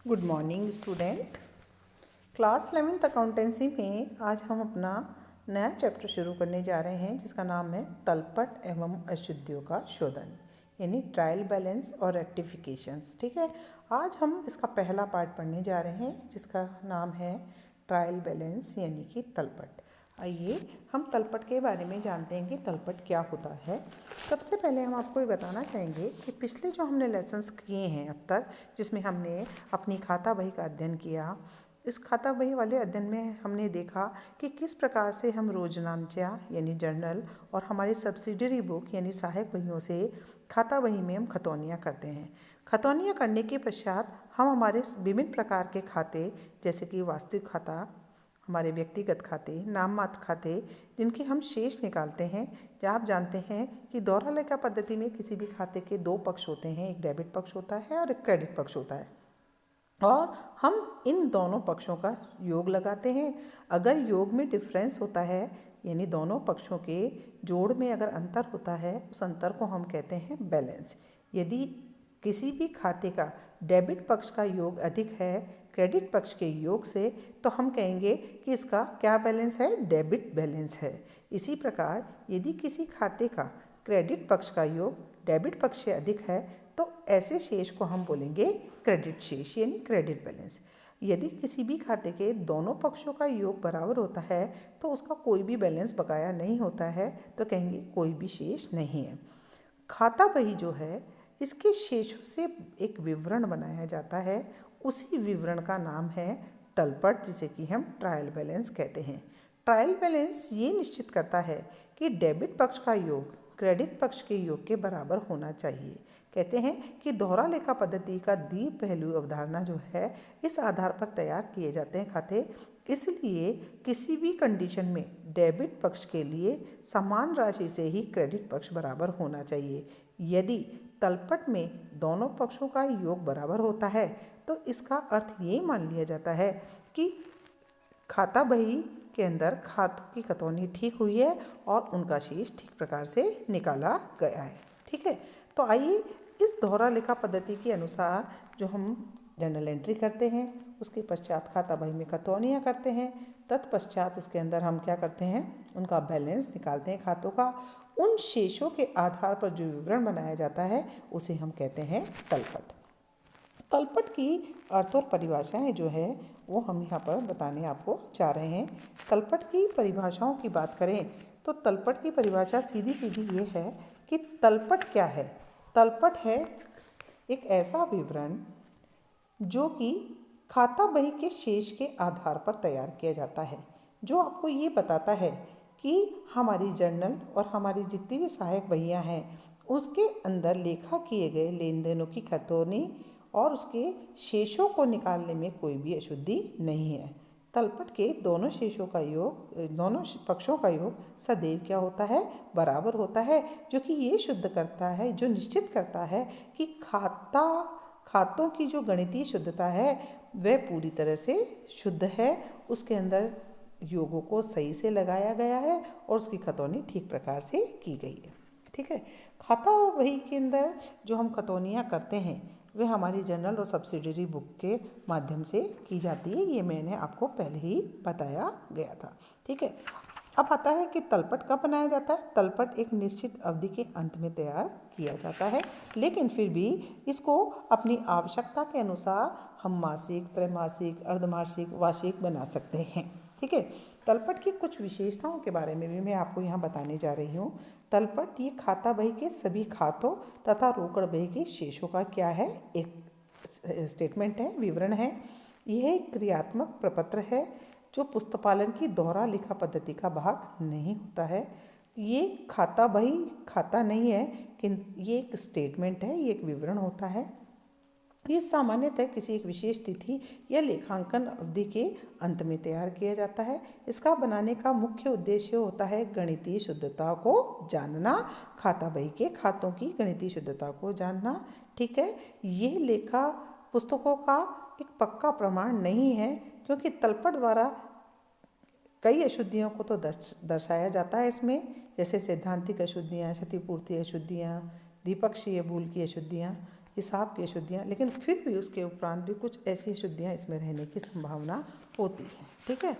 Good morning student. Class 11th accountancy में आज हम अपना नया चैप्टर शुरू करने जा रहे हैं जिसका नाम है तलपट एवं अशुद्धियों का शोधन, यानी ट्रायल बैलेंस और रेक्टिफिकेशंस। ठीक है, आज हम इसका पहला पार्ट पढ़ने जा रहे हैं जिसका नाम है ट्रायल बैलेंस यानी कि तलपट। आइए हम तलपट के बारे में जानते हैं कि तलपट क्या होता है। सबसे पहले हम आपको ये बताना चाहेंगे कि पिछले जो हमने लेसन्स किए हैं अब तक, जिसमें हमने अपनी खाता बही का अध्ययन किया, इस खाता बही वाले अध्ययन में हमने देखा कि किस प्रकार से हम रोजनामचा यानी जर्नल और हमारी सब्सिडरी बुक यानी सहायक बहियों से खाता बही में हम खतौनियाँ करते हैं। खतौनियाँ करने के पश्चात हम हमारे विभिन्न प्रकार के खाते जैसे कि वास्तविक खाता, हमारे व्यक्तिगत खाते, नाम मात्र खाते, जिनके हम शेष निकालते हैं। जहाँ आप जानते हैं कि दोहरा लेखा पद्धति में किसी भी खाते के दो पक्ष होते हैं, एक डेबिट पक्ष होता है और एक क्रेडिट पक्ष होता है, और हम इन दोनों पक्षों का योग लगाते हैं। अगर योग में डिफरेंस होता है यानी दोनों पक्षों के जोड़ में अगर अंतर होता है, उस अंतर को हम कहते हैं बैलेंस। यदि किसी भी खाते का डेबिट पक्ष का योग अधिक है क्रेडिट पक्ष के योग से, तो हम कहेंगे कि इसका क्या बैलेंस है, डेबिट बैलेंस है। इसी प्रकार यदि किसी खाते का क्रेडिट पक्ष का योग डेबिट पक्ष से अधिक है तो ऐसे शेष को हम बोलेंगे क्रेडिट शेष यानी क्रेडिट बैलेंस। यदि किसी भी खाते के दोनों पक्षों का योग बराबर होता है तो उसका कोई भी बैलेंस बकाया नहीं होता है, तो कहेंगे कोई भी शेष नहीं है। खाता बही जो है इसके शेषों से एक विवरण बनाया जाता है, उसी विवरण का नाम है तलपट, जिसे कि हम ट्रायल बैलेंस कहते हैं। ट्रायल बैलेंस ये निश्चित करता है कि डेबिट पक्ष का योग क्रेडिट पक्ष के योग के बराबर होना चाहिए। कहते हैं कि दोहरा लेखा पद्धति का द्विपहलू अवधारणा जो है इस आधार पर तैयार किए जाते हैं खाते, इसलिए किसी भी कंडीशन में डेबिट पक्ष के लिए समान राशि से ही क्रेडिट पक्ष बराबर होना चाहिए। यदि तलपट में दोनों पक्षों का योग बराबर होता है तो इसका अर्थ ये मान लिया जाता है कि खाता बही के अंदर खातों की खतौनी ठीक हुई है और उनका शेष ठीक प्रकार से निकाला गया है। ठीक है, तो आइए इस दोहरा लेखा पद्धति के अनुसार जो हम जर्नल एंट्री करते हैं उसके पश्चात खाता बही में खतौनियाँ करते हैं, तत्पश्चात उसके अंदर हम क्या करते हैं, उनका बैलेंस निकालते हैं खातों का। उन शेषों के आधार पर जो विवरण बनाया जाता है उसे हम कहते हैं तलपट। तलपट की अर्थ और परिभाषाएं जो है वो हम यहाँ पर बताने आपको जा रहे हैं। तलपट की परिभाषाओं की बात करें तो तलपट की परिभाषा सीधी सीधी ये है कि तलपट क्या है। तलपट है एक ऐसा विवरण जो कि खाता बही के शेष के आधार पर तैयार किया जाता है, जो आपको ये बताता है कि हमारी जर्नल और हमारी जितनी भी सहायक बहियाँ हैं उसके अंदर लेखा किए गए लेन देनों की खतौनी और उसके शेषों को निकालने में कोई भी अशुद्धि नहीं है। तलपट के दोनों शेषों का योग, दोनों पक्षों का योग सदैव क्या होता है, बराबर होता है, जो कि ये शुद्ध करता है, जो निश्चित करता है कि खातों की जो गणितीय शुद्धता है वह पूरी तरह से शुद्ध है, उसके अंदर योगों को सही से लगाया गया है और उसकी खतौनी ठीक प्रकार से की गई है। ठीक है, खाता बही के अंदर जो हम खतौनियाँ करते हैं वे हमारी जर्नल और सब्सिडरी बुक के माध्यम से की जाती है, ये मैंने आपको पहले ही बताया गया था। ठीक है, अब आता है कि तलपट कब बनाया जाता है। तलपट एक निश्चित अवधि के अंत में तैयार किया जाता है, लेकिन फिर भी इसको अपनी आवश्यकता के अनुसार हम मासिक, त्रैमासिक, अर्धमासिक, वार्षिक बना सकते हैं। ठीक है, तलपट की कुछ विशेषताओं के बारे में भी मैं आपको यहाँ बताने जा रही हूँ। तलपट ये खाता बही के सभी खातों तथा रोकड़ बही के शेषों का क्या है, एक स्टेटमेंट है, विवरण है। यह एक क्रियात्मक प्रपत्र है जो पुस्तपालन की दोहरा लेखा पद्धति का भाग नहीं होता है। ये खाता बही खाता नहीं है, किंतु ये एक स्टेटमेंट है, ये एक विवरण होता है। ये सामान्यतः किसी एक विशेष तिथि या लेखांकन अवधि के अंत में तैयार किया जाता है। इसका बनाने का मुख्य उद्देश्य होता है गणितीय शुद्धता को जानना, खाता बही के खातों की गणितीय शुद्धता को जानना। ठीक है, ये लेखा पुस्तकों का एक पक्का प्रमाण नहीं है, क्योंकि तलपट द्वारा कई अशुद्धियों को तो दर्शाया जाता है इसमें, जैसे सैद्धांतिक अशुद्धियाँ, क्षतिपूर्ति अशुद्धियाँ, द्विपक्षीय भूल की अशुद्धियाँ। हिसाब की अशुद्धियाँ, लेकिन फिर भी उसके उपरांत भी कुछ ऐसी अशुद्धियाँ इसमें रहने की संभावना होती है। ठीक है,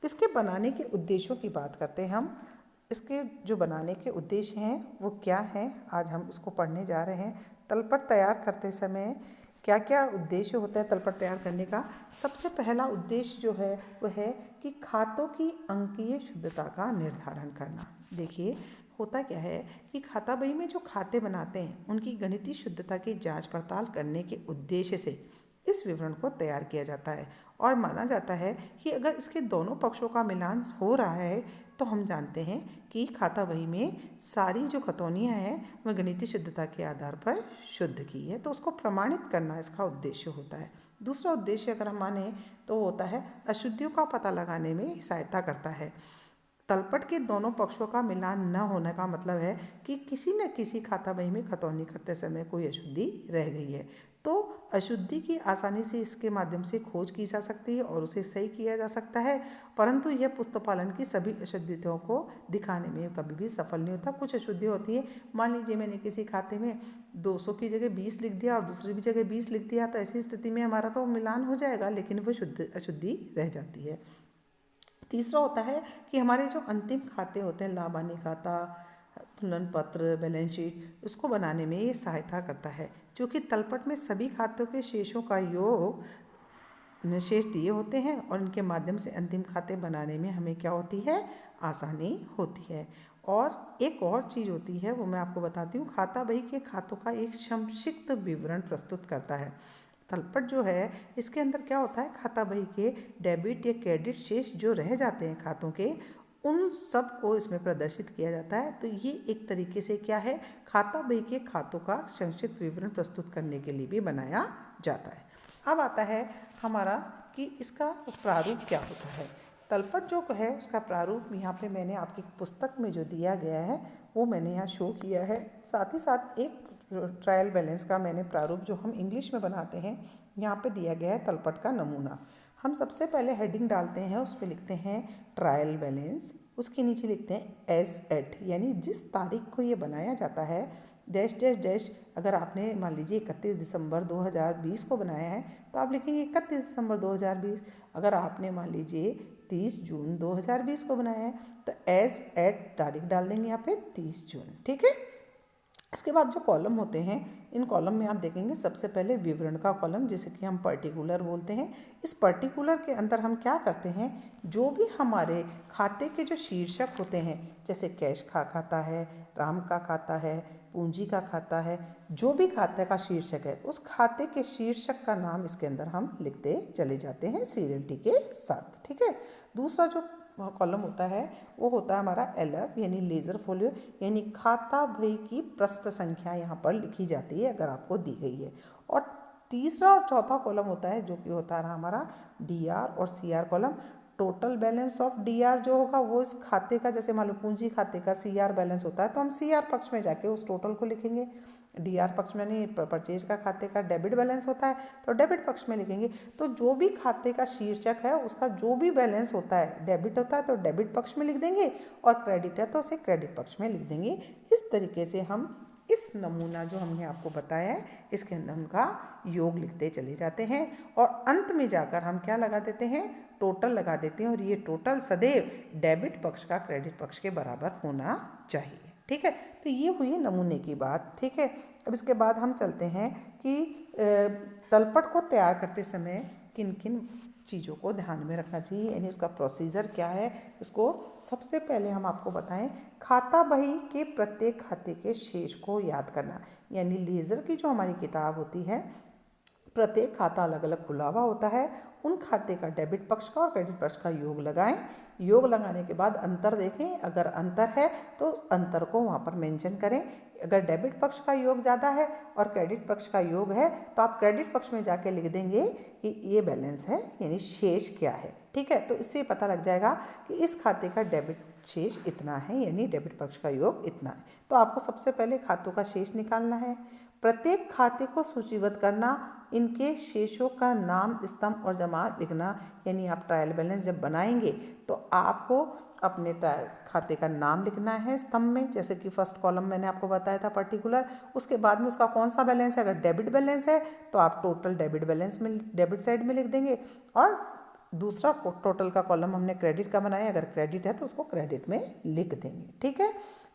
इसके बनाने के उद्देश्यों की बात करते हैं हम। इसके जो बनाने के उद्देश्य हैं वो क्या हैं, आज हम इसको पढ़ने जा रहे हैं। तलपट तैयार करते समय क्या क्या उद्देश्य होता है तलपट तैयार करने का। सबसे पहला उद्देश्य जो है वो है कि खातों की अंकीय शुद्धता का निर्धारण करना। देखिए होता क्या है कि खाता बही में जो खाते बनाते हैं उनकी गणितीय शुद्धता की जांच पड़ताल करने के उद्देश्य से इस विवरण को तैयार किया जाता है और माना जाता है कि अगर इसके दोनों पक्षों का मिलान हो रहा है तो हम जानते हैं कि खाता बही में सारी जो खतौनियाँ हैं वह गणितीय शुद्धता के आधार पर शुद्ध की है, तो उसको प्रमाणित करना इसका उद्देश्य होता है। दूसरा उद्देश्य अगर हम माने तो होता है अशुद्धियों का पता लगाने में सहायता करता है। तलपट के दोनों पक्षों का मिलान न होने का मतलब है कि किसी न किसी खाता बही में खतौनी करते समय कोई अशुद्धि रह गई है, तो अशुद्धि की आसानी से इसके माध्यम से खोज की जा सकती है और उसे सही किया जा सकता है, परंतु यह पुस्तपालन की सभी अशुद्धियों को दिखाने में कभी भी सफल नहीं होता। कुछ अशुद्धि होती है, मान लीजिए मैंने किसी खाते में 200 की जगह 20 लिख दिया और दूसरी भी जगह 20 लिख दिया, तो ऐसी स्थिति में हमारा तो मिलान हो जाएगा लेकिन वो अशुद्धि रह जाती है। तीसरा होता है कि हमारे जो अंतिम खाते होते हैं, लाभ हानि खाता, तुलन पत्र, बैलेंस शीट, उसको बनाने में ये सहायता करता है, क्योंकि तलपट में सभी खातों के शेषों का योग शेष दिए होते हैं और इनके माध्यम से अंतिम खाते बनाने में हमें क्या होती है, आसानी होती है। और एक और चीज़ होती है वो मैं आपको बताती हूँ, खाता बही के खातों का एक संक्षिप्त विवरण प्रस्तुत करता है। तलपट जो है इसके अंदर क्या होता है, खाता बही के डेबिट या क्रेडिट शेष जो रह जाते हैं खातों के, उन सब को इसमें प्रदर्शित किया जाता है। तो ये एक तरीके से क्या है, खाता बही के खातों का संक्षिप्त विवरण प्रस्तुत करने के लिए भी बनाया जाता है। अब आता है हमारा कि इसका प्रारूप क्या होता है। तलपट जो है उसका प्रारूप यहाँ पे मैंने आपकी पुस्तक में जो दिया गया है वो मैंने यहाँ शो किया है। साथ ही साथ एक ट्रायल बैलेंस का मैंने प्रारूप जो हम इंग्लिश में बनाते हैं यहाँ पे दिया गया है, तलपट का नमूना। हम सबसे पहले हेडिंग डालते हैं, उस पर लिखते हैं ट्रायल बैलेंस, उसके नीचे लिखते हैं एज एट, यानी जिस तारीख को ये बनाया जाता है, डैश डैश डैश। अगर आपने मान लीजिए 31 दिसंबर 2020 को बनाया है तो आप लिखेंगे 31 दिसंबर 2020। अगर आपने मान लीजिए 30 जून 2020 को बनाया है तो एज एट तारीख डाल देंगे यहाँ पे 30 जून। ठीक है, इसके बाद जो कॉलम होते हैं, इन कॉलम में आप देखेंगे सबसे पहले विवरण का कॉलम, जिसे कि हम पर्टिकुलर बोलते हैं। इस पर्टिकुलर के अंदर हम क्या करते हैं, जो भी हमारे खाते के जो शीर्षक होते हैं, जैसे कैश का खाता है, राम का खाता है, पूंजी का खाता है, जो भी खाते का शीर्षक है उस खाते के शीर्षक का नाम इसके अंदर हम लिखते चले जाते हैं सीरियलिटी के साथ। ठीक है, दूसरा जो कॉलम होता है वो होता है हमारा एलएफ, यानी लेजर फोलियो, यानी खाता बही की पृष्ठ संख्या यहाँ पर लिखी जाती है अगर आपको दी गई है। और तीसरा और चौथा कॉलम होता है जो कि होता है हमारा डीआर और CR column. Total balance of DR जो होगा वो इस खाते का, जैसे मान लो पूंजी खाते का सीआर बैलेंस होता है तो हम सीआर पक्ष में जाके उस टोटल को लिखेंगे। डीआर पक्ष में नहीं, परचेज का खाते का डेबिट बैलेंस होता है तो डेबिट पक्ष में लिखेंगे। तो जो भी खाते का शीर्षक है उसका जो भी बैलेंस होता है, डेबिट होता है तो डेबिट पक्ष में लिख देंगे और क्रेडिट है तो उसे क्रेडिट पक्ष में लिख देंगे। इस तरीके से हम इस नमूना जो हमने आपको बताया है इसके अंदर उनका योग लिखते चले जाते हैं और अंत में जाकर हम क्या लगा देते हैं, टोटल लगा देते हैं। और ये टोटल सदैव डेबिट पक्ष का क्रेडिट पक्ष के बराबर होना चाहिए। ठीक है, तो ये हुई नमूने की बात। ठीक है, अब इसके बाद हम चलते हैं कि तलपट को तैयार करते समय किन किन चीज़ों को ध्यान में रखना चाहिए, यानी उसका प्रोसीजर क्या है। इसको सबसे पहले हम आपको बताएं, खाता बही के प्रत्येक खाते के शेष को याद करना, यानी लेजर की जो हमारी किताब होती है, प्रत्येक खाता अलग अलग खुला हुआ होता है, उन खाते का डेबिट पक्ष का और क्रेडिट पक्ष का योग लगाएं। योग लगाने के बाद अंतर देखें, अगर अंतर है तो अंतर को वहाँ पर मेंशन करें। अगर डेबिट पक्ष का योग ज़्यादा है और क्रेडिट पक्ष का योग है तो आप क्रेडिट पक्ष में जाके लिख देंगे कि ये बैलेंस है, यानी शेष क्या है। ठीक है, तो इससे पता लग जाएगा कि इस खाते का डेबिट शेष इतना है, यानी डेबिट पक्ष का योग इतना है। तो आपको सबसे पहले खातों का शेष निकालना है, प्रत्येक खाते को सूचीबद्ध करना, इनके शेषों का नाम, स्तंभ और जमा लिखना। यानी आप ट्रायल बैलेंस जब बनाएंगे तो आपको अपने ट्रायल खाते का नाम लिखना है स्तंभ में, जैसे कि फर्स्ट कॉलम मैंने आपको बताया था पर्टिकुलर। उसके बाद में उसका कौन सा बैलेंस है, अगर डेबिट बैलेंस है तो आप टोटल डेबिट बैलेंस में डेबिट साइड में लिख देंगे, और दूसरा टोटल का कॉलम हमने क्रेडिट का बनाया, अगर क्रेडिट है तो उसको क्रेडिट में लिख देंगे। ठीक है,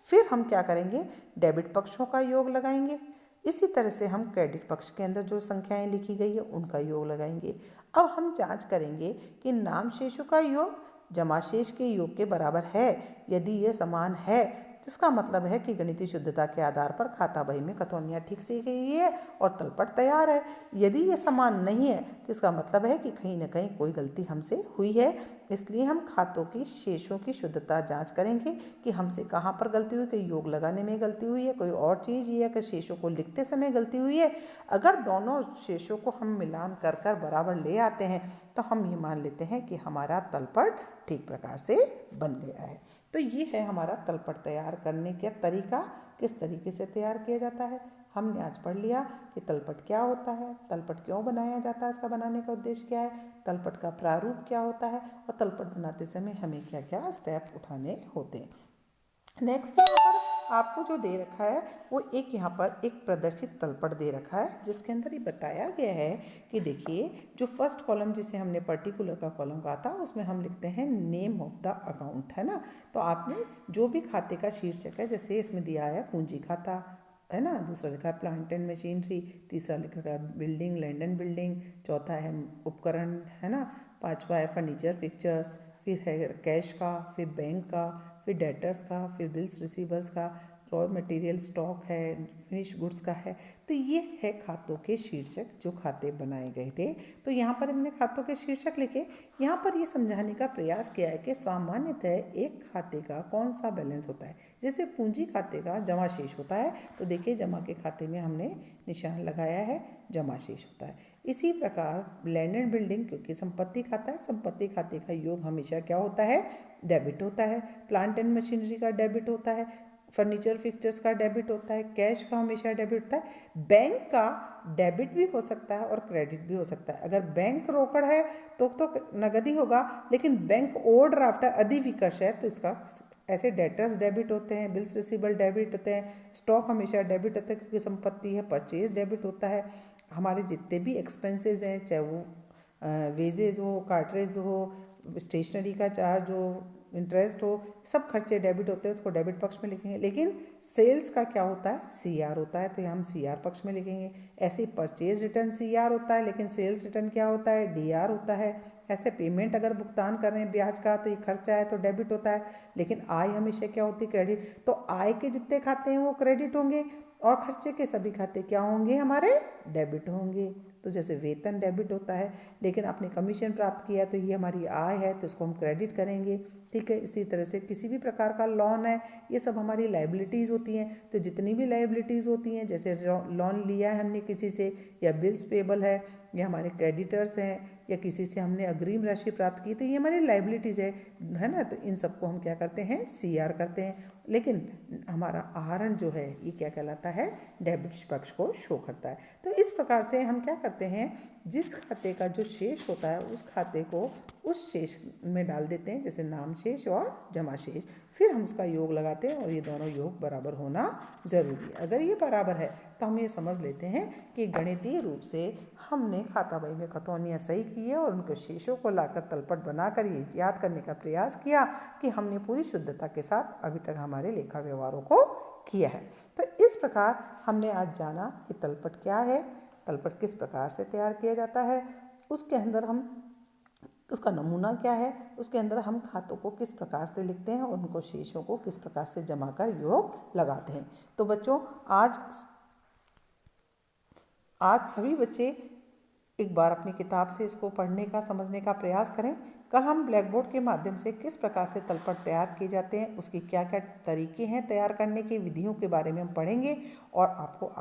फिर हम क्या करेंगे, डेबिट पक्षों का योग लगाएंगे। इसी तरह से हम क्रेडिट पक्ष के अंदर जो संख्याएं लिखी गई है उनका योग लगाएंगे। अब हम जांच करेंगे कि नाम शेषों का योग जमा शेष के योग के बराबर है। यदि ये समान है तो इसका मतलब है कि गणितीय शुद्धता के आधार पर खाता बही में खतौनियाँ ठीक से गई है और तलपट तैयार है। यदि ये समान नहीं है तो इसका मतलब है कि कहीं ना कहीं कोई गलती हमसे हुई है। इसलिए हम खातों की शेषों की शुद्धता जांच करेंगे कि हमसे कहाँ पर गलती हुई, कहीं योग लगाने में गलती हुई है, कोई और चीज़, या कि शेषों को लिखते समय गलती हुई है। अगर दोनों शेषों को हम मिलान कर कर बराबर ले आते हैं तो हम ये मान लेते हैं कि हमारा तलपट ठीक प्रकार से बन गया है। तो ये है हमारा तलपट तैयार करने का तरीका, किस तरीके से तैयार किया जाता है। हमने आज पढ़ लिया कि तलपट क्या होता है, तलपट क्यों बनाया जाता है, इसका बनाने का उद्देश्य क्या है, तलपट का प्रारूप क्या होता है, और तलपट बनाते समय हमें क्या क्या स्टेप उठाने होते हैं। नेक्स्ट यहाँ पर आपको जो दे रखा है वो एक यहाँ पर एक प्रदर्शित तलपट दे रखा है, जिसके अंदर ये बताया गया है कि देखिए जो फर्स्ट कॉलम जिसे हमने पर्टिकुलर का कॉलम कहा था उसमें हम लिखते हैं नेम ऑफ द अकाउंट, है ना। तो आपने जो भी खाते का शीर्षक है, जैसे इसमें दिया है पूंजी खाता, है ना, दूसरा लिखा है प्लांट एंड मशीनरी, तीसरा लिखा है बिल्डिंग लैंड एंड बिल्डिंग, चौथा है उपकरण, है ना, पांचवा है फर्नीचर पिक्चर्स, फिर है कैश का, फिर बैंक का, फिर डेटर्स का, फिर बिल्स रिसीवर्स का, रॉ मटेरियल स्टॉक है, फिनिश गुड्स का है। तो ये है खातों के शीर्षक जो खाते बनाए गए थे। तो यहाँ पर हमने खातों के शीर्षक लिखे। यहाँ पर ये समझाने का प्रयास किया है कि सामान्यतः एक खाते का कौन सा बैलेंस होता है। जैसे पूंजी खाते का जमा शेष होता है, तो देखिए जमा के खाते में हमने निशान लगाया है, जमा शेष होता है। इसी प्रकार लैंड एंड बिल्डिंग, क्योंकि संपत्ति खाता है, संपत्ति खाते का योग हमेशा क्या होता है, डेबिट होता है। प्लांट एंड मशीनरी का डेबिट होता है, फर्नीचर फिक्चर्स का डेबिट होता है, कैश का हमेशा डेबिट होता है। बैंक का डेबिट भी हो सकता है और क्रेडिट भी हो सकता है। अगर बैंक रोकड़ है तो नगदी होगा, लेकिन बैंक ओवरड्राफ्ट है, अधिविकर्ष है, तो इसका ऐसे डेटर्स डेबिट होते हैं, बिल्स रिसीवेबल डेबिट होते हैं, स्टॉक हमेशा डेबिट होता है क्योंकि संपत्ति है, परचेज डेबिट होता है। हमारे जितने भी एक्सपेंसेस हैं, चाहे वो वेजेज हो, कार्टरेज हो, स्टेशनरी का चार्ज हो, इंटरेस्ट हो, सब खर्चे डेबिट होते हैं, उसको डेबिट पक्ष में लिखेंगे। लेकिन सेल्स का क्या होता है, सीआर होता है, तो यहाँ हम सीआर पक्ष में लिखेंगे। ऐसे परचेज रिटर्न सीआर होता है, लेकिन सेल्स रिटर्न क्या होता है, डीआर होता है। ऐसे पेमेंट अगर भुगतान कर रहे हैं ब्याज का तो ये खर्चा है तो डेबिट होता है, लेकिन आय हमेशा क्या होती है, क्रेडिट। तो आय के जितने खाते हैं वो क्रेडिट होंगे और खर्चे के सभी खाते क्या होंगे, हमारे डेबिट होंगे। तो जैसे वेतन डेबिट होता है, लेकिन आपने कमीशन प्राप्त किया तो ये हमारी आय है तो इसको हम क्रेडिट करेंगे। ठीक है, इसी तरह से किसी भी प्रकार का लोन है, ये सब हमारी लाइबिलिटीज़ होती हैं। तो जितनी भी लाइबिलिटीज़ होती हैं, जैसे लोन लिया है हमने किसी से, या बिल्स पेबल है, या हमारे क्रेडिटर्स हैं, या किसी से हमने अग्रिम राशि प्राप्त की, तो ये हमारी लाइबिलिटीज़ है ना। तो इन सबको हम क्या करते हैं, सीआर करते हैं। लेकिन हमारा आहरण जो है ये क्या कहलाता है, डेबिट पक्ष को शो करता है। तो इस प्रकार से हम क्या करते हैं, जिस खाते का जो शेष होता है उस खाते को उस शेष में डाल देते हैं, जैसे नाम शेष और जमा शेष। फिर हम उसका योग लगाते हैं और ये दोनों योग बराबर होना ज़रूरी है। अगर ये बराबर है तो हम ये समझ लेते हैं कि गणितीय रूप से हमने खाता बही में खतौनियाँ सही की है और उनके शेषों को लाकर तलपट बनाकर ये याद करने का प्रयास किया कि हमने पूरी शुद्धता के साथ अभी तक हमारे लेखा व्यवहारों को किया है। तो इस प्रकार हमने आज जाना कि तलपट क्या है, तलपट किस प्रकार से तैयार किया जाता है, उसके अंदर हम उसका नमूना क्या है, उसके अंदर हम खातों को किस प्रकार से लिखते हैं और उनको शेषों को किस प्रकार से जमा कर योग लगाते हैं। तो बच्चों आज सभी बच्चे एक बार अपनी किताब से इसको पढ़ने का, समझने का प्रयास करें। कल हम ब्लैक बोर्ड के माध्यम से किस प्रकार से तलपट तैयार किए जाते हैं, उसके क्या क्या तरीके हैं तैयार करने के, विधियों के बारे में हम पढ़ेंगे और आपको